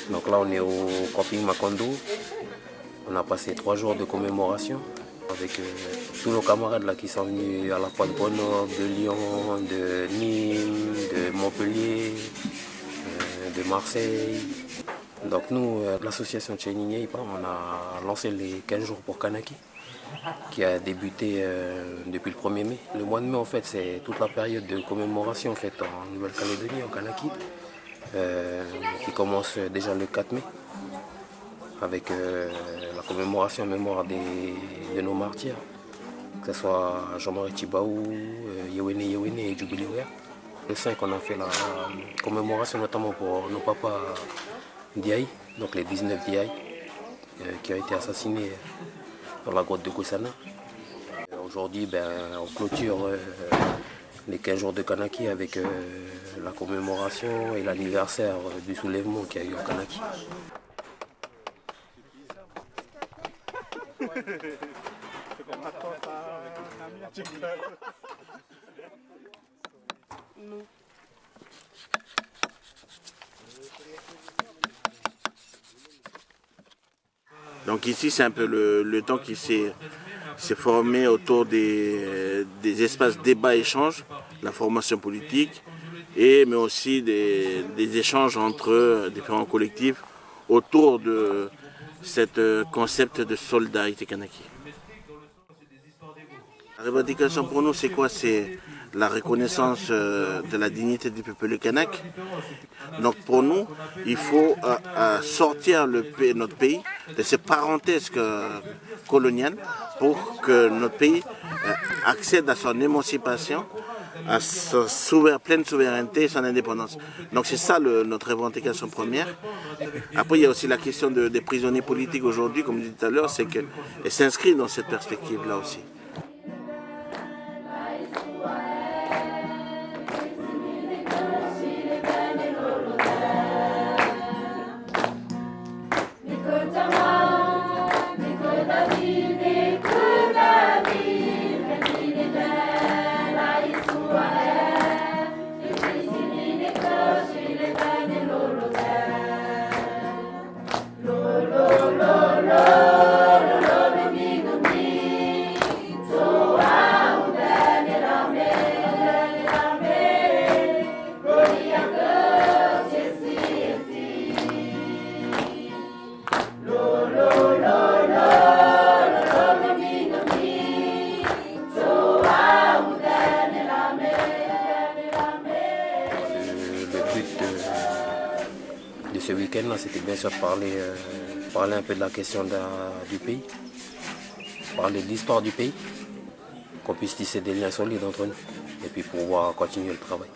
Donc là, on est au camping Macondo. On a passé 3 jours de commémoration avec tous nos camarades là, qui sont venus à la fois de Grenoble, de Lyon, de Nîmes, de Montpellier, de Marseille. Donc nous, l'association Tchéniné, on a lancé les 15 jours pour Kanaki, qui a débuté depuis le 1er mai. Le mois de mai, en fait, c'est toute la période de commémoration en, fait, en Nouvelle-Calédonie, en Kanaki, qui commence déjà le 4 mai, avec la commémoration en mémoire de nos martyrs, que ce soit Jean-Marie Tibaou, Yewene et Djubiliwea. Le 5, on a fait la commémoration notamment pour nos papas Diaye, donc les 19 Diaye, qui ont été assassinés dans la grotte de Goussana. Aujourd'hui, on clôture les 15 jours de Kanaki avec la commémoration et l'anniversaire du soulèvement qu'il y a eu à Kanaki. Donc ici, c'est un peu le temps qui s'est formé autour des espaces débat-échange, la formation politique, mais aussi des échanges entre différents collectifs autour de ce concept de solidarité kanaki. La revendication pour nous, c'est quoi? C'est la reconnaissance de la dignité du peuple kanak. Donc pour nous, il faut sortir notre pays de ces parenthèses coloniales pour que notre pays accède à son émancipation, à sa pleine souveraineté et son indépendance. Donc c'est ça notre revendication première. Après, il y a aussi la question des prisonniers politiques aujourd'hui, comme je disais tout à l'heure, c'est qu'elle s'inscrit dans cette perspective-là aussi. De ce week-end-là, c'était bien sûr parler un peu de la question du pays, parler de l'histoire du pays, qu'on puisse tisser des liens solides entre nous et puis pouvoir continuer le travail.